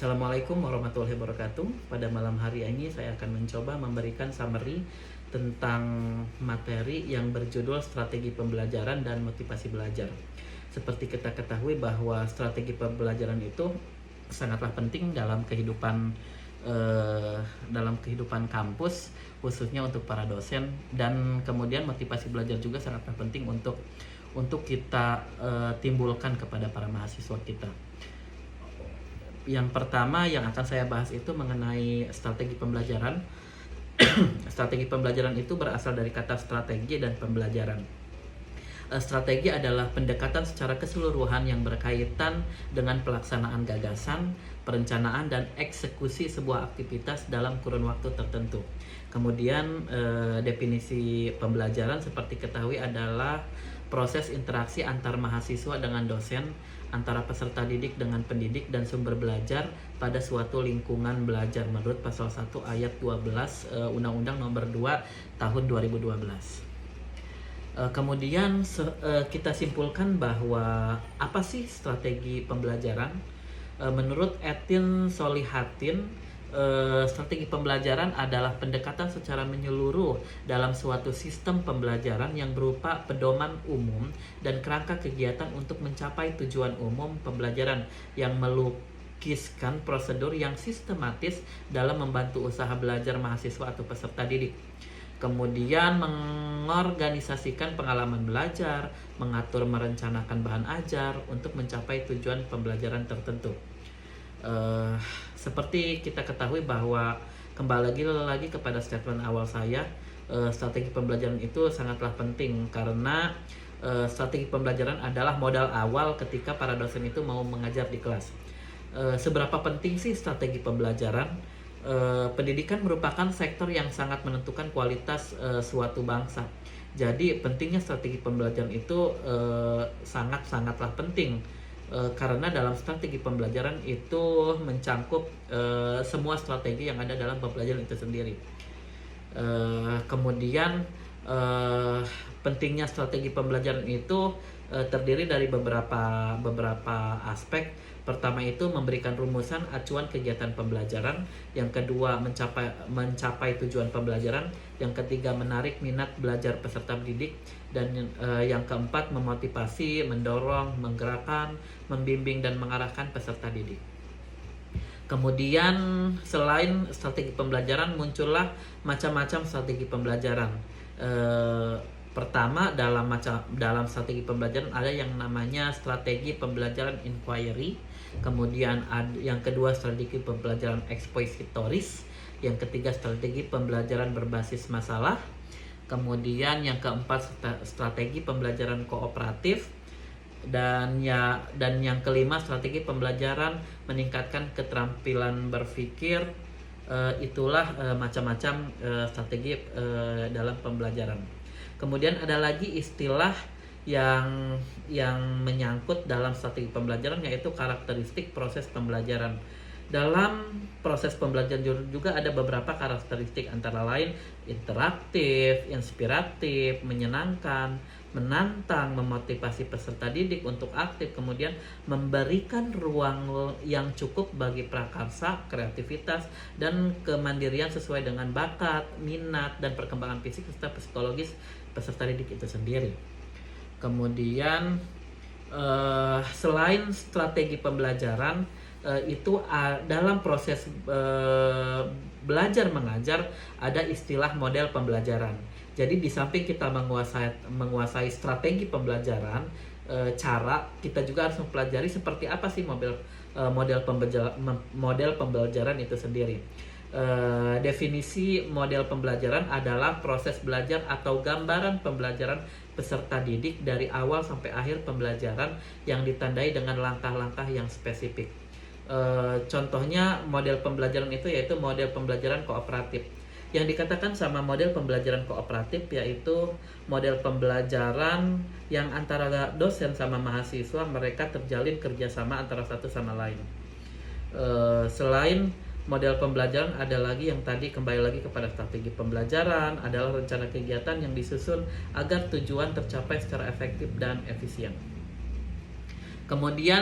Assalamualaikum warahmatullahi wabarakatuh. Pada malam hari ini saya akan mencoba memberikan summary tentang materi yang berjudul strategi pembelajaran dan motivasi belajar. Seperti kita ketahui bahwa strategi pembelajaran itu sangatlah penting dalam kehidupan kampus, khususnya untuk para dosen, dan kemudian motivasi belajar juga sangatlah penting untuk kita timbulkan kepada para mahasiswa kita. Yang pertama yang akan saya bahas itu mengenai strategi pembelajaran. Strategi pembelajaran itu berasal dari kata strategi dan pembelajaran. Strategi adalah pendekatan secara keseluruhan yang berkaitan dengan pelaksanaan gagasan, perencanaan, dan eksekusi sebuah aktivitas dalam kurun waktu tertentu. Kemudian definisi pembelajaran seperti ketahui adalah proses interaksi antar mahasiswa dengan dosen, antara peserta didik dengan pendidik, dan sumber belajar pada suatu lingkungan belajar menurut pasal 1 ayat 12 Undang-Undang Nomor 2 Tahun 2012. Kemudian kita simpulkan bahwa apa sih strategi pembelajaran? Menurut Etin Solihatin, strategi pembelajaran adalah pendekatan secara menyeluruh dalam suatu sistem pembelajaran yang berupa pedoman umum dan kerangka kegiatan untuk mencapai tujuan umum pembelajaran yang melukiskan prosedur yang sistematis dalam membantu usaha belajar mahasiswa atau peserta didik. Kemudian mengorganisasikan pengalaman belajar, mengatur merencanakan bahan ajar untuk mencapai tujuan pembelajaran tertentu. Seperti kita ketahui bahwa kembali lagi kepada statement awal saya, strategi pembelajaran itu sangatlah penting karena strategi pembelajaran adalah modal awal ketika para dosen itu mau mengajar di kelas. Seberapa penting sih strategi pembelajaran? Pendidikan merupakan sektor yang sangat menentukan kualitas suatu bangsa. Jadi pentingnya strategi pembelajaran itu sangatlah penting. Karena dalam strategi pembelajaran itu mencangkup semua strategi yang ada dalam pembelajaran itu sendiri. Kemudian pentingnya strategi pembelajaran itu terdiri dari beberapa aspek. Pertama itu memberikan rumusan acuan kegiatan pembelajaran, yang kedua mencapai tujuan pembelajaran, yang ketiga menarik minat belajar peserta didik, dan yang keempat memotivasi, mendorong, menggerakkan, membimbing, dan mengarahkan peserta didik. Kemudian selain strategi pembelajaran muncullah macam-macam strategi pembelajaran. Pertama, dalam strategi pembelajaran ada yang namanya strategi pembelajaran inquiry, kemudian yang kedua strategi pembelajaran expositoris, yang ketiga strategi pembelajaran berbasis masalah, kemudian yang keempat strategi pembelajaran kooperatif, dan yang kelima strategi pembelajaran meningkatkan keterampilan berpikir. Itulah macam-macam strategi dalam pembelajaran. Kemudian ada lagi istilah yang menyangkut dalam strategi pembelajaran, yaitu karakteristik proses pembelajaran. Dalam proses pembelajaran juga ada beberapa karakteristik, antara lain interaktif, inspiratif, menyenangkan, menantang, memotivasi peserta didik untuk aktif, kemudian memberikan ruang yang cukup bagi prakarsa, kreativitas, dan kemandirian sesuai dengan bakat, minat, dan perkembangan fisik serta psikologis peserta didik itu sendiri. Kemudian selain strategi pembelajaran itu dalam proses belajar mengajar ada istilah model pembelajaran. Jadi di samping kita menguasai strategi pembelajaran, cara kita juga harus mempelajari seperti apa sih model pembelajaran itu sendiri. Definisi model pembelajaran adalah proses belajar atau gambaran pembelajaran peserta didik dari awal sampai akhir pembelajaran yang ditandai dengan langkah-langkah yang spesifik. Contohnya model pembelajaran itu yaitu model pembelajaran kooperatif. Yang dikatakan sama model pembelajaran kooperatif yaitu model pembelajaran yang antara dosen sama mahasiswa mereka terjalin kerjasama antara satu sama lain. Selain model pembelajaran ada lagi yang tadi kembali lagi kepada strategi pembelajaran adalah rencana kegiatan yang disusun agar tujuan tercapai secara efektif dan efisien. Kemudian